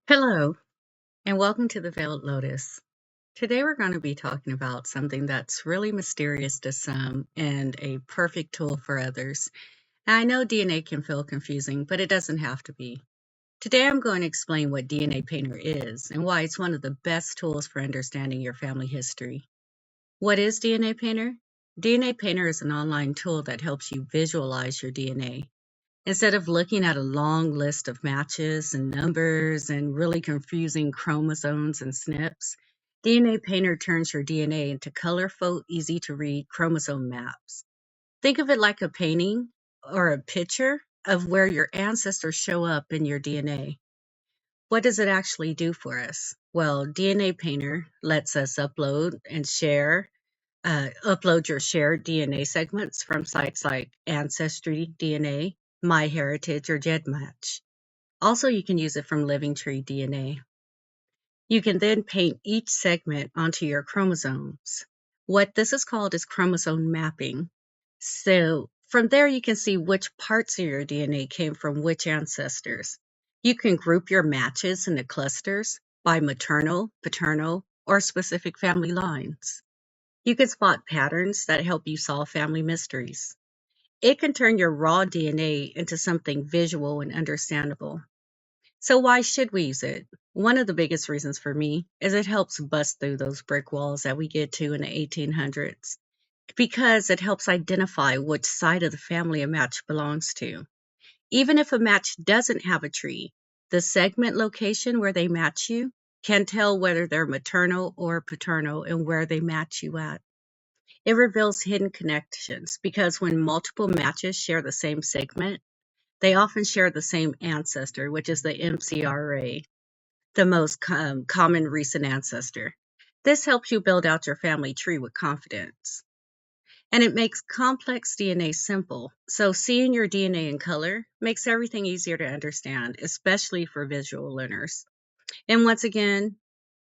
Hello, and welcome to the Veiled Lotus. Today we're going to be talking about something that's really mysterious to some and a perfect tool for others. And I know DNA can feel confusing, but it doesn't have to be. Today I'm going to explain what DNA Painter is and why it's one of the best tools for understanding your family history. What is DNA Painter? DNA Painter is an online tool that helps you visualize your DNA. Instead of looking at a long list of matches and numbers and really confusing chromosomes and SNPs, DNA Painter turns your DNA into colorful, easy to read chromosome maps. Think of it like a painting or a picture of where your ancestors show up in your DNA. What does it actually do for us? Well, DNA Painter lets us upload your shared DNA segments from sites like Ancestry DNA, MyHeritage, or GEDmatch. Also, you can use it from Living Tree DNA. You can then paint each segment onto your chromosomes. What this is called is chromosome mapping. So from there, you can see which parts of your DNA came from which ancestors. You can group your matches into clusters by maternal, paternal, or specific family lines. You can spot patterns that help you solve family mysteries. It can turn your raw DNA into something visual and understandable. So why should we use it? One of the biggest reasons for me is it helps bust through those brick walls that we get to in the 1800s because it helps identify which side of the family a match belongs to. Even if a match doesn't have a tree, the segment location where they match you can tell whether they're maternal or paternal and where they match you at. It reveals hidden connections because when multiple matches share the same segment, they often share the same ancestor, which is the MCRA, the most common recent ancestor. This helps you build out your family tree with confidence. And it makes complex DNA simple. So seeing your DNA in color makes everything easier to understand, especially for visual learners. And once again,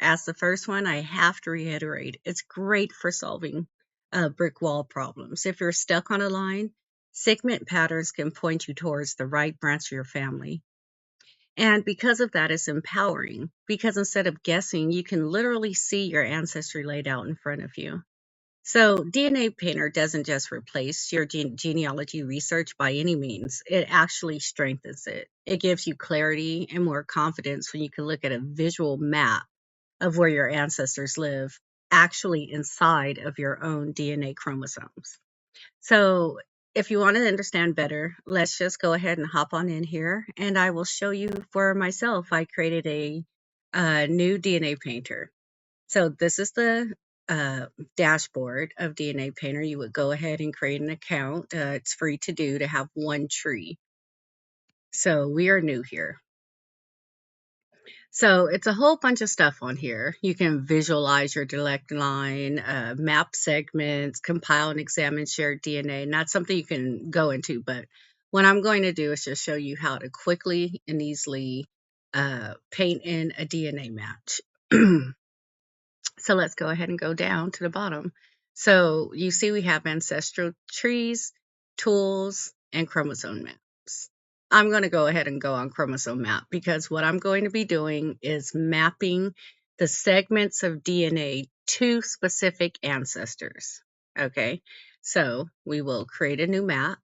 as the first one, I have to reiterate, it's great for solving brick wall problems. If you're stuck on a line, segment patterns can point you towards the right branch of your family. And because of that, it's empowering because instead of guessing, you can literally see your ancestry laid out in front of you. So DNA Painter doesn't just replace your genealogy research by any means. It actually strengthens it. It gives you clarity and more confidence when you can look at a visual map of where your ancestors live, actually inside of your own DNA chromosomes. So if you want to understand better, let's just go ahead and hop on in here and I will show you for myself. I created a new DNA Painter. So this is the dashboard of DNA Painter. You would go ahead and create an account. It's free to do to have one tree. So we are new here. So it's a whole bunch of stuff on here. You can visualize your direct line, map segments, compile and examine shared DNA. Not something you can go into, but what I'm going to do is just show you how to quickly and easily paint in a DNA match. So let's go ahead and go down to the bottom. So you see we have ancestral trees, tools, and chromosome maps. I'm going to go ahead and go on chromosome map because what I'm going to be doing is mapping the segments of DNA to specific ancestors. Okay, so we will create a new map.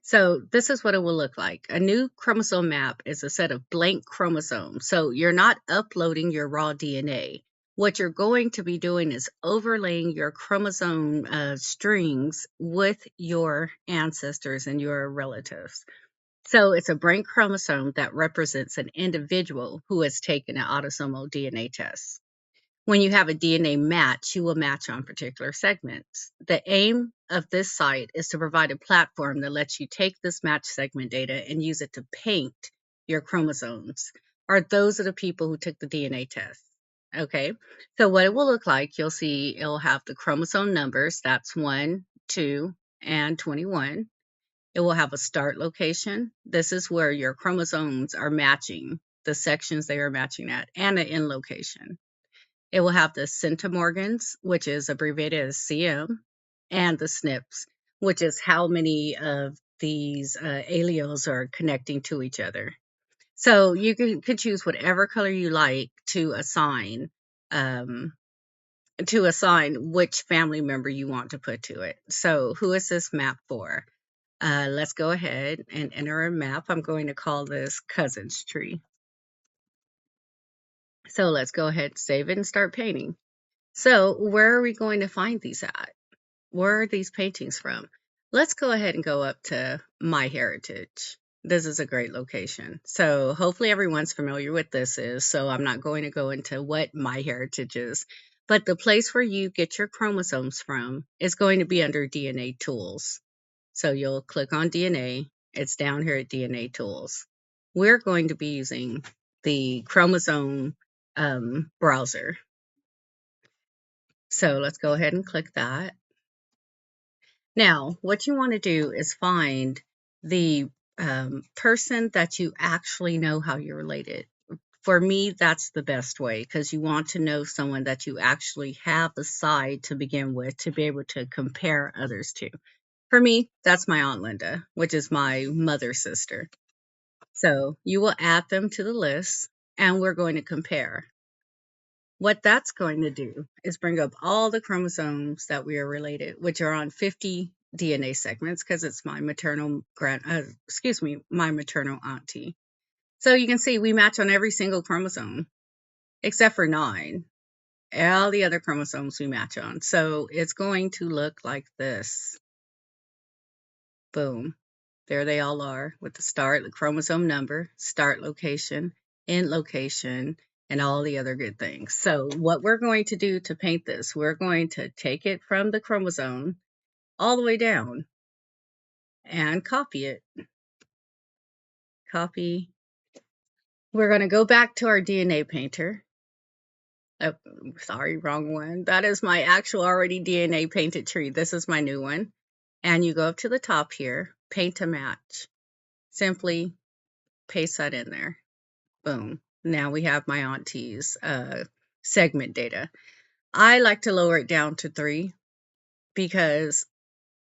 So this is what it will look like. A new chromosome map is a set of blank chromosomes. So you're not uploading your raw DNA. What you're going to be doing is overlaying your chromosome strings with your ancestors and your relatives. So it's a blank chromosome that represents an individual who has taken an autosomal DNA test. When you have a DNA match, you will match on particular segments. The aim of this site is to provide a platform that lets you take this match segment data and use it to paint your chromosomes, or those are the people who took the DNA test. Okay, so what it will look like, you'll see it'll have the chromosome numbers, that's 1, 2, and 21. It will have a start location. This is where your chromosomes are matching, the sections they are matching at, and an end location. It will have the centimorgans, which is abbreviated as CM, and the SNPs, which is how many of these alleles are connecting to each other. So you could choose whatever color you like to assign um, which family member you want to put to it. So who is this map for? Let's go ahead and enter a map. I'm going to call this Cousins Tree. So let's go ahead, save it, and start painting. So where are we going to find these at? Where are these paintings from? Let's go ahead and go up to My Heritage. This is a great location. So hopefully everyone's familiar with this is, so I'm not going to go into what My Heritage is, but the place where you get your chromosomes from is going to be under DNA Tools. So you'll click on DNA. It's down here at DNA Tools. We're going to be using the chromosome browser. So let's go ahead and click that. Now, what you want to do is find the person that you actually know how you're related. For me, that's the best way because you want to know someone that you actually have a side to begin with to be able to compare others to. For me, that's my Aunt Linda, which is my mother's sister. So you will add them to the list and we're going to compare. What that's going to do is bring up all the chromosomes that we are related, which are on 50 DNA segments because it's my maternal my maternal auntie. So you can see we match on every single chromosome except for 9. All the other chromosomes we match on. So it's going to look like this. Boom. There they all are with the start, the chromosome number, start location, end location, and all the other good things. So what we're going to do to paint this, we're going to take it from the chromosome all the way down and copy it. Copy. We're going to go back to our DNA painter. Oh, sorry, wrong one. That is my actual already DNA painted tree. This is my new one. And you go up to the top here, paint to match. Simply paste that in there. Boom. Now we have my auntie's segment data. I like to lower it down to 3 because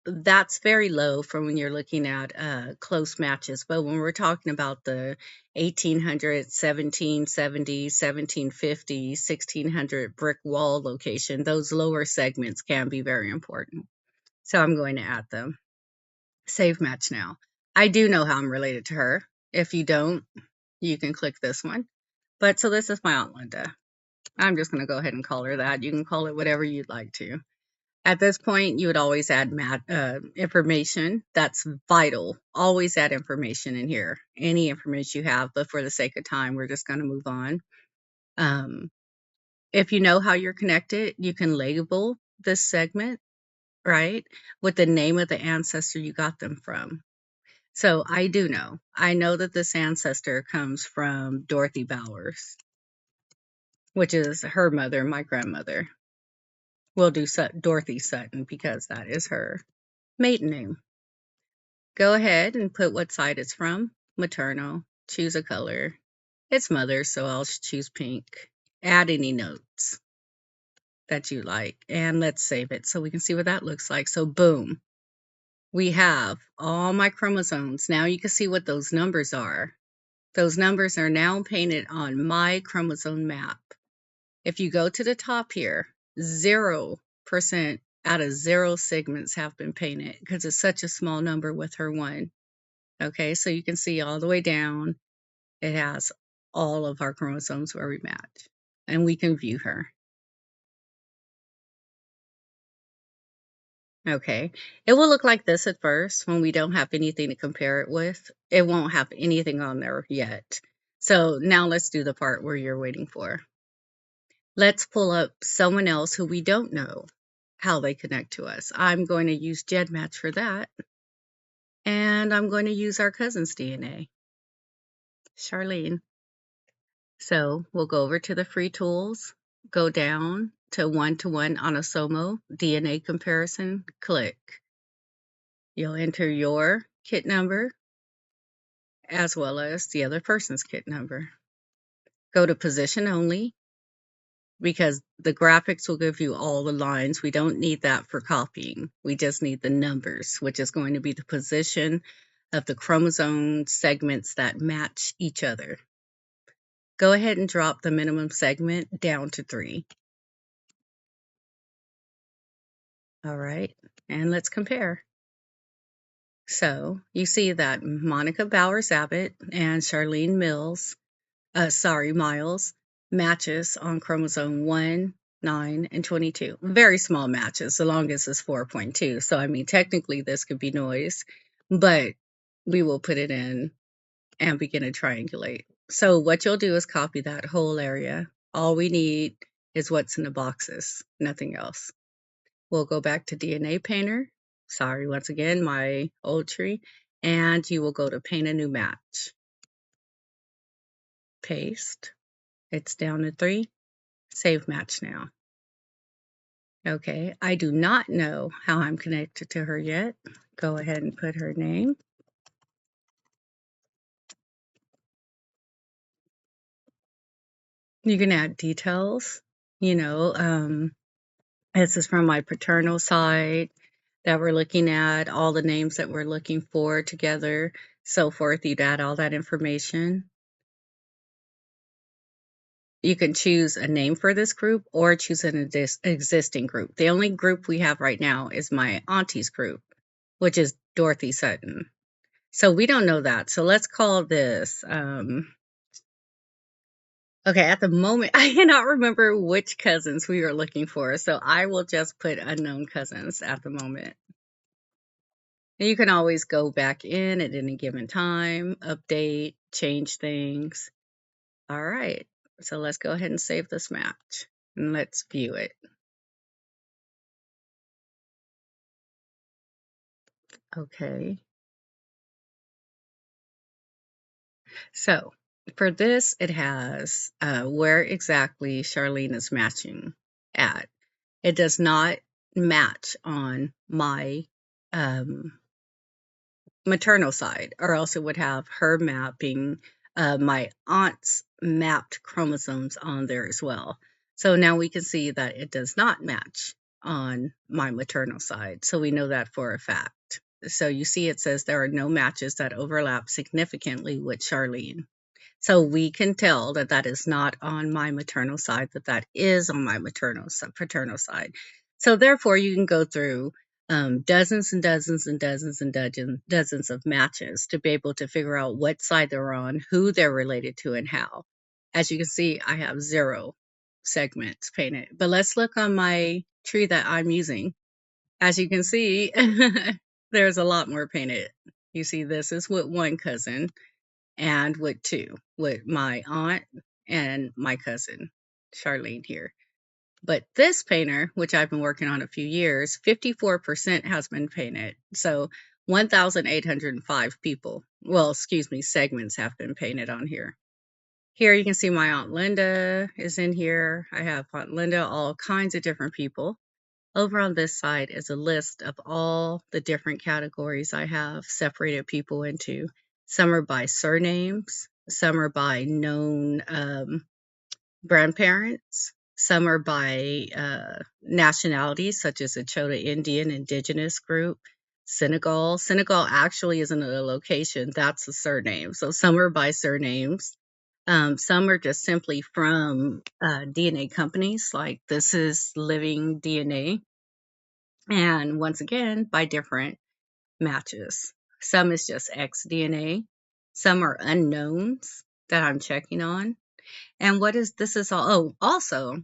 that's very low for when you're looking at close matches. But when we're talking about the 1800, 1770, 1750, 1600 brick wall location, those lower segments can be very important. So I'm going to add them. Save match now. I do know how I'm related to her. If you don't, you can click this one. But so this is my Aunt Linda. I'm just going to go ahead and call her that. You can call it whatever you'd like to. At this point, you would always add information. That's vital. Always add information in here. Any information you have, but for the sake of time, we're just going to move on. If you know how you're connected, you can label this segment, right, with the name of the ancestor you got them from. So I do know. I know that this ancestor comes from Dorothy Bowers, which is her mother, my grandmother. We'll do Dorothy Sutton because that is her maiden name. Go ahead and put what side it's from. Maternal. Choose a color. It's mother, so I'll choose pink. Add any notes that you like. And let's save it so we can see what that looks like. So boom. We have all my chromosomes. Now you can see what those numbers are. Those numbers are now painted on my chromosome map. If you go to the top here, 0% out of 0 segments have been painted because it's such a small number with her 1. Okay, so you can see all the way down, it has all of our chromosomes where we match, and we can view her. Okay, it will look like this at first when we don't have anything to compare it with. It won't have anything on there yet. So now let's do the part where you're waiting for. Let's pull up someone else who we don't know how they connect to us. I'm going to use GedMatch for that. And I'm going to use our cousin's DNA, Charlene. So we'll go over to the free tools, go down to one-to-one autosomal DNA comparison, click. You'll enter your kit number as well as the other person's kit number. Go to position only because the graphics will give you all the lines. We don't need that for copying. We just need the numbers, which is going to be the position of the chromosome segments that match each other. Go ahead and drop the minimum segment down to 3. All right, and let's compare. So you see that Monica Bowers-Abbott and Charlene Miles matches on chromosome 1, 9, and 22. Very small matches, the longest is 4.2. So, I mean, technically this could be noise, but we will put it in and begin to triangulate. So what you'll do is copy that whole area. All we need is what's in the boxes, nothing else. We'll go back to DNAPAINTER. Sorry, once again, my old tree. And you will go to Paint a New Match. Paste. It's down to 3. Save match now. Okay, I do not know how I'm connected to her yet. Go ahead and put her name. You can add details. You know, this is from my paternal side that we're looking at, all the names that we're looking for together, so forth. You'd add all that information. You can choose a name for this group or choose an existing group. The only group we have right now is my auntie's group, which is Dorothy Sutton. So we don't know that. So let's call this, okay, at the moment, I cannot remember which cousins we are looking for. So I will just put unknown cousins at the moment. And you can always go back in at any given time, update, change things. All right. So let's go ahead and save this match and let's view it. Okay. So for this, it has where exactly Charlene is matching at. It does not match on my maternal side, or else it would have her mapping my aunt's mapped chromosomes on there as well. So now we can see that it does not match on my maternal side. So we know that for a fact. So you see it says there are no matches that overlap significantly with Charlene. So we can tell that that is not on my maternal side, that that is on my paternal side. So therefore, you can go through dozens and dozens and dozens and dozens of matches to be able to figure out what side they're on, who they're related to, and how. As you can see, I have 0 segments painted. But let's look on my tree that I'm using. As you can see, there's a lot more painted. You see, this is with 1 cousin and with 2, with my aunt and my cousin, Charlene here. But this painter, which I've been working on a few years, 54% has been painted. So 1,805 people, well, excuse me, segments have been painted on here. Here you can see my Aunt Linda is in here. I have Aunt Linda, all kinds of different people. Over on this side is a list of all the different categories I have separated people into. Some are by surnames, some are by known grandparents, some are by nationalities, such as the Chota Indian Indigenous group, Senegal. Senegal actually isn't a location, that's a surname. So some are by surnames. Some are just simply from DNA companies, like this is Living DNA. And once again, by different matches. Some is just X DNA. Some are unknowns that I'm checking on. And what is this is all, oh, also,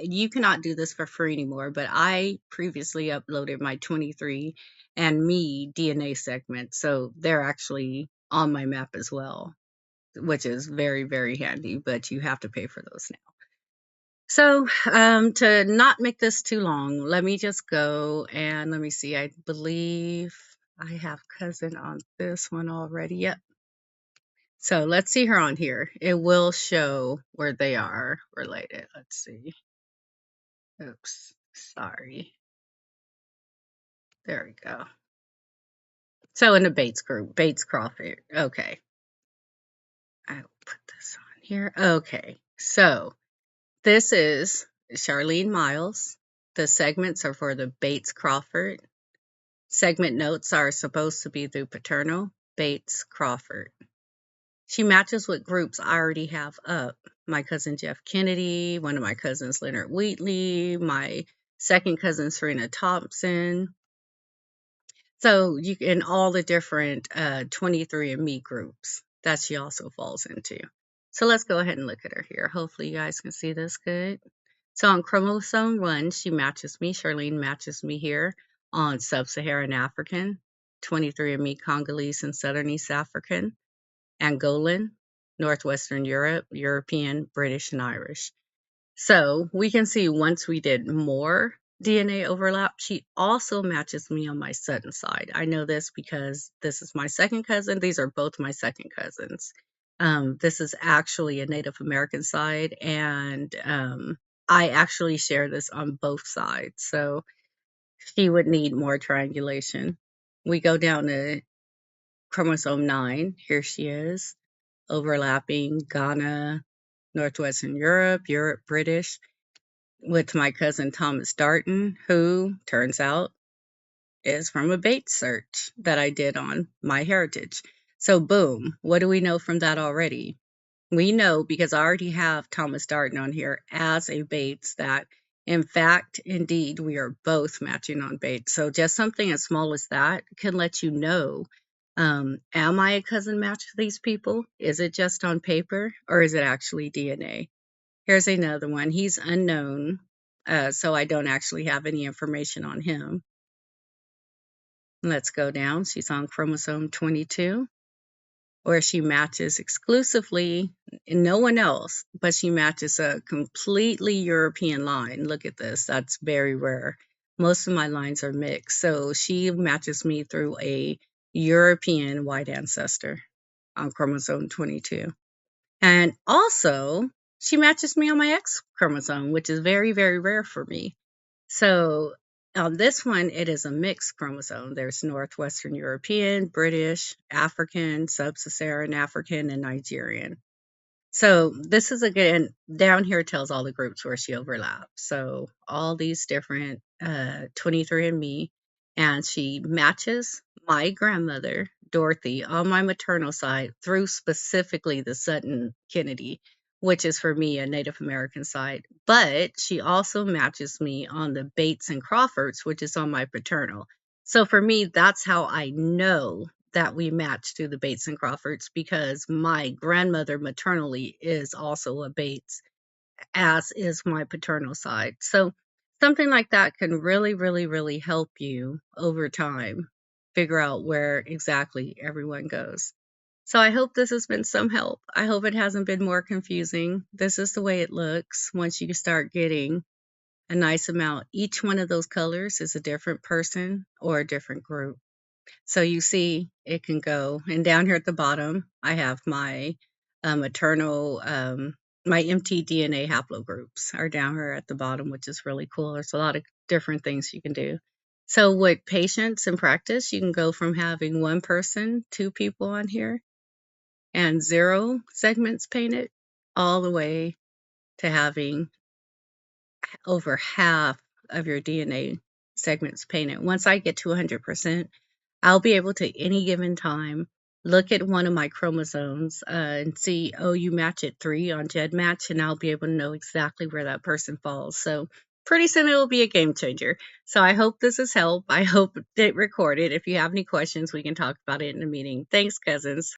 you cannot do this for free anymore, but I previously uploaded my 23 and Me DNA segments. So they're actually on my map as well, which is very, very handy, but you have to pay for those now. So to not make this too long, let me just go and let me see. I believe I have cousin on this one already. Yep. So let's see her on here. It will show where they are related. Let's see. Oops, sorry. There we go. So in the Bates group, Bates Crawford. Okay. I will put this on here. Okay. So this is Charlene Miles. The segments are for the Bates Crawford. Segment notes are supposed to be through paternal. Bates, Crawford. She matches with groups I already have up. My cousin Jeff Kennedy, one of my cousins Leonard Wheatley, my second cousin Serena Thompson. So you can all the different 23andMe groups that she also falls into. So let's go ahead and look at her here. Hopefully you guys can see this good. So on chromosome 1, she matches me. Charlene matches me here on Sub-Saharan African, 23andMe Congolese and Southern East African, Angolan, Northwestern Europe, European, British, and Irish. So we can see once we did more DNA overlap, she also matches me on my Sutton side. I know this because this is my second cousin. These are both my second cousins. This is actually a Native American side, and I actually share this on both sides. So she would need more triangulation. We go down to chromosome 9. Here she is, overlapping Ghana, Northwestern Europe, British, with my cousin Thomas Darton, who turns out is from a Bates search that I did on MyHeritage. So boom, what do we know from that already? We know, because I already have Thomas Darton on here as a Bates, that in fact, indeed, we are both matching on Bates. So just something as small as that can let you know, am I a cousin match to these people? Is it just on paper, or is it actually DNA? Here's another one. He's unknown, so I don't actually have any information on him. Let's go down. She's on chromosome 22, where she matches exclusively no one else, but she matches a completely European line. Look at this. That's very rare. Most of my lines are mixed. So she matches me through a European white ancestor on chromosome 22. And also, she matches me on my X chromosome, which is very, very rare for me. So on this one, it is a mixed chromosome. There's Northwestern European, British, African, Sub-Saharan African, and Nigerian. So this is, again, down here tells all the groups where she overlaps. So all these different 23andMe, and she matches my grandmother, Dorothy, on my maternal side through specifically the Sutton Kennedy, which is for me a Native American side. But she also matches me on the Bates and Crawfords, which is on my paternal. So for me, that's how I know that we match through the Bates and Crawfords, because my grandmother maternally is also a Bates, as is my paternal side. So something like that can really, really, really help you over time figure out where exactly everyone goes. So I hope this has been some help. I hope it hasn't been more confusing. This is the way it looks once you start getting a nice amount. Each one of those colors is a different person or a different group. So you see, it can go, and down here at the bottom, I have my maternal, my mtDNA haplogroups are down here at the bottom, which is really cool. There's a lot of different things you can do. So with patience and practice, you can go from having one person, 2 people on here, and 0 segments painted, all the way to having over half of your DNA segments painted. Once I get to 100%, I'll be able to, any given time, look at one of my chromosomes and see, oh, you match at 3 on GedMatch, and I'll be able to know exactly where that person falls. So pretty soon it will be a game changer. So I hope this has helped. I hope it recorded. If you have any questions, we can talk about it in a meeting. Thanks, cousins.